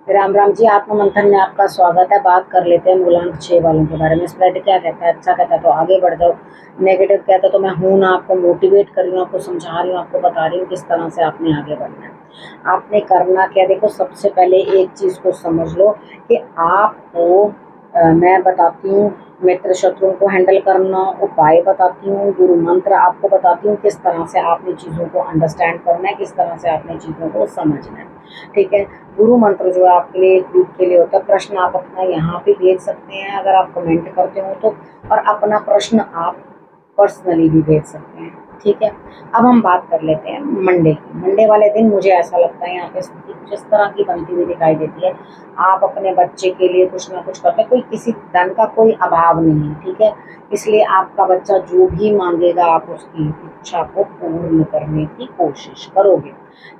राम राम जी। आत्म मंथन में आपका स्वागत है। बात कर लेते हैं मूलांक 6 वालों के बारे में। स्प्रेड क्या कहता है? अच्छा कहता है तो आगे बढ़ जाओ, नेगेटिव कहता है तो मैं हूं ना, आपको मोटिवेट कर रही हूँ, आपको समझा रही हूँ, आपको बता रही हूँ किस तरह से आपने आगे बढ़ना है। आपने करना क्या? देखो, सबसे पहले एक चीज़ को समझ लो कि आपको मैं बताती हूँ मित्र शत्रुओं को हैंडल करना, उपाय बताती हूँ, गुरु मंत्र आपको बताती हूँ, किस तरह से आपने चीज़ों को अंडरस्टैंड करना है, किस तरह से आपने चीज़ों को समझना है। ठीक है। गुरु मंत्र जो है आपके लिए एक वीक के लिए होता है। प्रश्न आप अपना यहाँ पे भेज सकते हैं अगर आप कमेंट करते हो तो, और अपना प्रश्न आप पर्सनली भी भेज सकते हैं। ठीक है। अब हम बात कर लेते हैं मंडे की। मंडे वाले दिन मुझे ऐसा लगता है यहाँ पे स्थिति कुछ इस तरह की बनती हुई दिखाई देती है। आप अपने बच्चे के लिए कुछ ना कुछ करते हैं, कोई किसी धन का कोई अभाव नहीं है। ठीक है। इसलिए आपका बच्चा जो भी मांगेगा आप उसकी इच्छा को पूर्ण करने की कोशिश करोगे।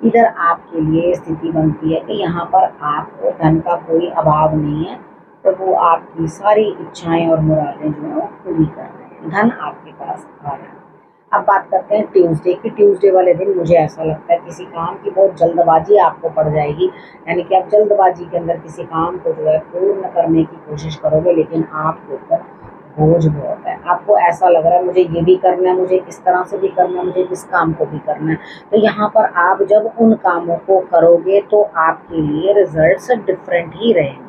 इधर आपके लिए स्थिति बनती है कि यहाँ पर आपको धन का कोई अभाव नहीं है, तो वो आपकी सारी इच्छाएं और मुरादें जो है वो पूरी कर रहे हैं। धन आपके पास आ रहा है। अब बात करते हैं ट्यूसडे की। ट्यूसडे वाले दिन मुझे ऐसा लगता है किसी काम की बहुत जल्दबाजी आपको पड़ जाएगी, यानी कि आप जल्दबाजी के अंदर किसी काम को जो है पूर्ण करने की कोशिश करोगे, लेकिन आपके ऊपर बोझ बहुत है। आपको ऐसा लग रहा है मुझे ये भी करना है, मुझे इस तरह से भी करना है, मुझे इस काम को भी करना है। तो यहाँ पर आप जब उन कामों को करोगे तो आपके लिए रिजल्ट्स डिफरेंट ही रहेंगे।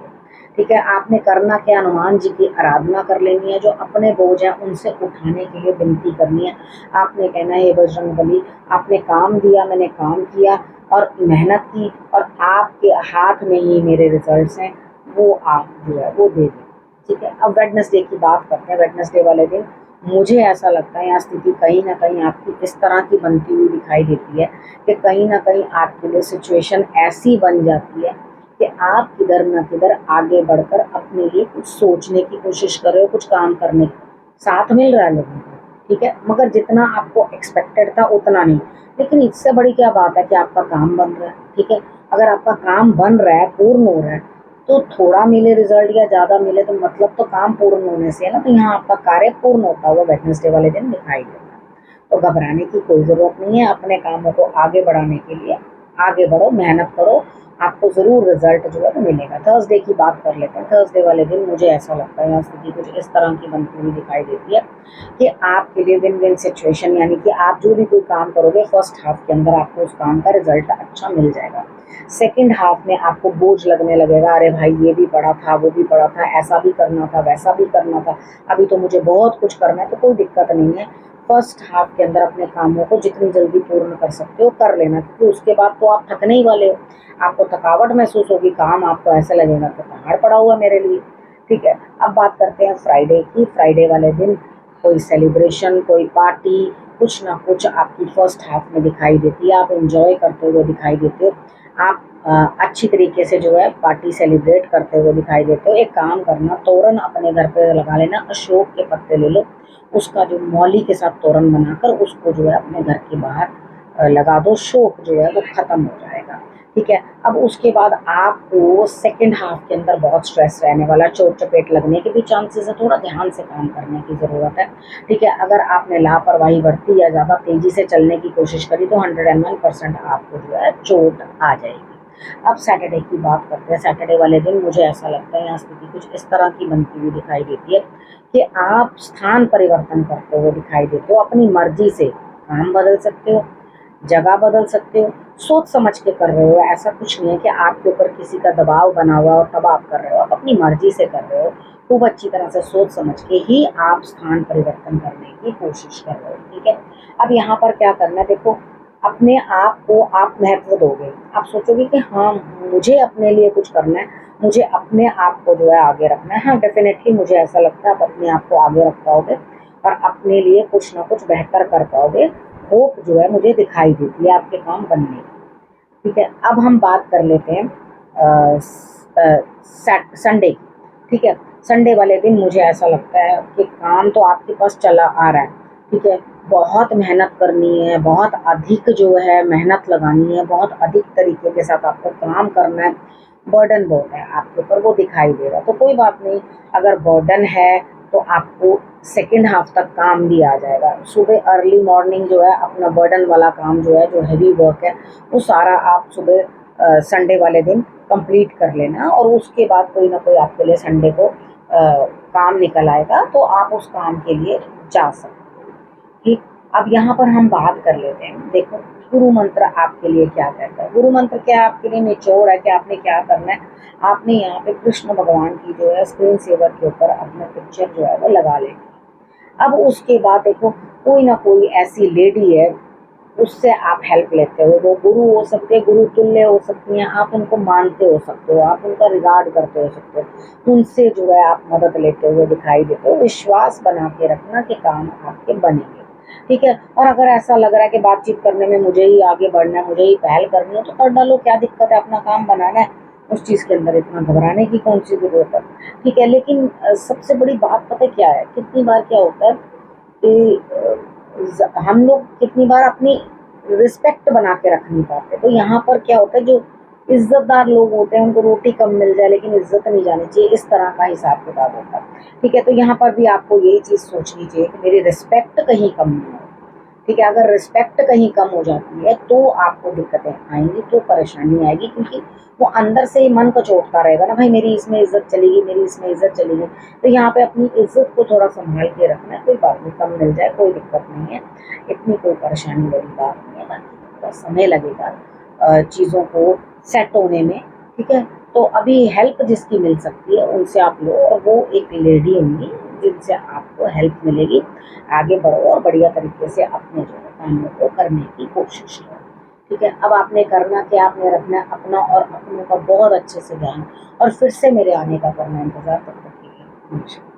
ठीक है। आपने करना क्या? हनुमान जी की आराधना कर लेनी है, जो अपने बोझ हैं उनसे उठाने के लिए विनती करनी है। आपने कहना है, हे बजरंगबली, आपने काम दिया, मैंने काम किया और मेहनत की, और आपके हाथ में ही मेरे रिजल्ट्स हैं, वो आप जो है वो दे दें। ठीक है। अब वेडनेसडे की बात करते हैं। वेडनेसडे वाले दिन मुझे ऐसा लगता है यहाँ स्थिति कहीं ना कहीं आपकी इस तरह की बनती हुई दिखाई देती है कि कहीं ना कहीं आपके लिए सिचुएशन ऐसी बन जाती है कि आप किधर न किधर आगे बढ़कर अपने लिए कुछ सोचने की कोशिश कर रहे हो, कुछ काम करने की साथ मिल रहा है लोगों को। ठीक है। मगर जितना आपको एक्सपेक्टेड था उतना नहीं। लेकिन इससे बड़ी क्या बात है कि आपका काम बन रहा है। ठीक है। अगर आपका काम बन रहा है, पूर्ण हो रहा है, तो थोड़ा मिले रिजल्ट या ज़्यादा मिले तो मतलब तो काम पूर्ण होने से है ना। तो यहाँ आपका कार्य पूर्ण होता हुआ वेडनेसडे वाले दिन दिखाई देता है। तो घबराने की कोई ज़रूरत नहीं है। अपने कामों को आगे बढ़ाने के लिए आगे बढ़ो, मेहनत करो, आपको ज़रूर रिजल्ट जो है वो मिलेगा। थर्सडे की बात कर लेते हैं। थर्सडे वाले दिन मुझे ऐसा लगता है यहाँ स्थिति कुछ इस तरह की बनती हुई दिखाई देती है कि आपके लिए विन विन सिचुएशन, यानी कि आप जो भी कोई काम करोगे फर्स्ट हाफ के अंदर आपको उस काम का रिजल्ट अच्छा मिल जाएगा। सेकेंड हाफ में आपको बोझ लगने लगेगा, अरे भाई ये भी पड़ा था, वो भी पड़ा था, ऐसा भी करना था, वैसा भी करना था, अभी तो मुझे बहुत कुछ करना है। तो कोई दिक्कत नहीं है, फर्स्ट हाफ के अंदर अपने कामों को जितनी जल्दी पूर्ण कर सकते हो कर लेना, क्योंकि उसके बाद तो आप थकने ही वाले हो। आपको थकावट महसूस होगी, काम आपको ऐसे लगेगा कि पहाड़ पड़ा हुआ मेरे लिए। ठीक है। अब बात करते हैं फ्राइडे की। फ्राइडे वाले दिन कोई सेलिब्रेशन, कोई पार्टी, कुछ ना कुछ आपकी फर्स्ट हाफ में दिखाई देती है। आप एंजॉय करते हुए दिखाई देते हो। आप अच्छी तरीके से जो है पार्टी सेलिब्रेट करते हुए दिखाई देते हो। एक काम करना, तोरण अपने घर पे लगा लेना, अशोक के पत्ते ले लो, उसका जो मौली के साथ तोरण बनाकर उसको जो है अपने घर के बाहर लगा दो। शोक जो है वो खत्म हो जाएगा। ठीक है। अब उसके बाद आपको सेकेंड हाफ के अंदर बहुत स्ट्रेस रहने वाला, चोट चपेट लगने के भी चांसेस है, थोड़ा ध्यान से काम करने की ज़रूरत है। ठीक है। अगर आपने लापरवाही बरती या ज़्यादा तेज़ी से चलने की कोशिश करी तो 101% आपको जो है चोट आ जाएगी। अब सैटरडे की बात करते हैं। सैटरडे वाले दिन मुझे ऐसा लगता है यहाँ स्थिति कुछ इस तरह की बनती हुई दिखाई देती है कि आप स्थान परिवर्तन करते हुए दिखाई देते हो। अपनी मर्जी से काम बदल सकते हो, जगह बदल सकते हो, सोच समझ के कर रहे हो। ऐसा कुछ नहीं है कि आपके ऊपर किसी का दबाव बना हुआ और तब आप कर रहे हो। आप अपनी मर्जी से कर रहे हो, खूब अच्छी तरह से सोच समझ के ही आप स्थान परिवर्तन करने की कोशिश कर रहे हो। ठीक है। अब यहाँ पर क्या करना है, देखो, अपने आप को आप महत्व दोगे। आप सोचोगे कि हाँ, मुझे अपने लिए कुछ करना है, मुझे अपने आप को जो है आगे रखना है। हाँ, डेफिनेटली मुझे ऐसा लगता है आप अपने आप को आगे रख पाओगे और अपने लिए कुछ ना कुछ बेहतर कर पाओगे। होप जो है मुझे दिखाई देती है आपके काम बनने की। ठीक है। अब हम बात कर लेते हैं संडे की। ठीक है। संडे वाले दिन मुझे ऐसा लगता है कि काम तो आपके पास चला आ रहा है। ठीक है। बहुत मेहनत करनी है, बहुत अधिक जो है मेहनत लगानी है, बहुत अधिक तरीके के साथ आपको काम करना है। बर्डन बहुत है आपके ऊपर, वो दिखाई दे रहा है। तो कोई बात नहीं, अगर बर्डन है तो आपको सेकेंड हाफ तक काम भी आ जाएगा। सुबह अर्ली मॉर्निंग जो है अपना बर्डन वाला काम जो है, जो हैवी वर्क है, वो सारा आप सुबह संडे वाले दिन कंप्लीट कर लेना, और उसके बाद कोई ना कोई आपके लिए संडे को काम निकल आएगा, तो आप उस काम के लिए जा सकते हो। ठीक, अब यहाँ पर हम बात कर लेते हैं। देखो, गुरु मंत्र आपके लिए क्या कहता है। गुरु मंत्र क्या आपके लिए निचोड़ है कि आपने क्या करना है। आपने यहाँ पे कृष्ण भगवान की जो है स्क्रीन सेवर के ऊपर अपना पिक्चर जो है वो लगा लेनी। अब उसके बाद देखो, कोई ना कोई ऐसी लेडी है, उससे आप हेल्प लेते हो। वो गुरु हो सकते हैं, गुरु तुल्य हो सकती हैं, आप उनको मानते हो सकते हो, आप उनका रिगार्ड करते हो सकते हो, उनसे जो है आप मदद लेते हुए दिखाई देते हो। विश्वास बना के रखना कि काम आपके बनेंगे। ठीक है, और अगर ऐसा लग रहा है कि बातचीत करने में मुझे ही आगे बढ़ना है, मुझे ही पहल करनी है, तो कर डालो, क्या दिक्कत है, अपना काम बनाना है, उस चीज़ के अंदर इतना घबराने की कौन सी जरूरत है। ठीक है, लेकिन सबसे बड़ी बात पता क्या है, कितनी बार क्या होता है कि हम लोग कितनी बार अपनी रिस्पेक्ट बना के रख नहीं पाते। तो यहाँ पर क्या होता है, जो इज्जतदार लोग होते हैं उनको रोटी कम मिल जाए लेकिन इज्जत नहीं जानी चाहिए, इस तरह का हिसाब किताब होता है। ठीक है, तो यहाँ पर भी आपको यही चीज़ सोचनी चाहिए कि मेरी रिस्पेक्ट कहीं कम नहीं हो। ठीक है, अगर रिस्पेक्ट कहीं कम हो जाती है तो आपको दिक्कतें आएंगी, तो परेशानी आएगी, क्योंकि वो अंदर से ही मन को चोटता रहेगा ना, भाई मेरी इसमें इज्जत चलेगी, मेरी इसमें इज्जत चलेगी। तो यहाँ पे अपनी इज्जत को थोड़ा संभाल के रखना है। कोई बात नहीं, कम मिल जाए कोई दिक्कत नहीं है, इतनी कोई परेशानी वाली बात नहीं है। बाकी थोड़ा समय लगेगा चीज़ों को सेट होने में। ठीक है, तो अभी हेल्प जिसकी मिल सकती है उनसे आप लो, और वो एक लेडी होंगी जिनसे आपको हेल्प मिलेगी। आगे बढ़ो और बढ़िया तरीके से अपने जो है कामों को करने की कोशिश करो। ठीक है, अब आपने करना क्या, आपने रखना अपना और अपनों का बहुत अच्छे से ध्यान, और फिर से मेरे आने का करना इंतजार। तब तक के लिए नमस्कार।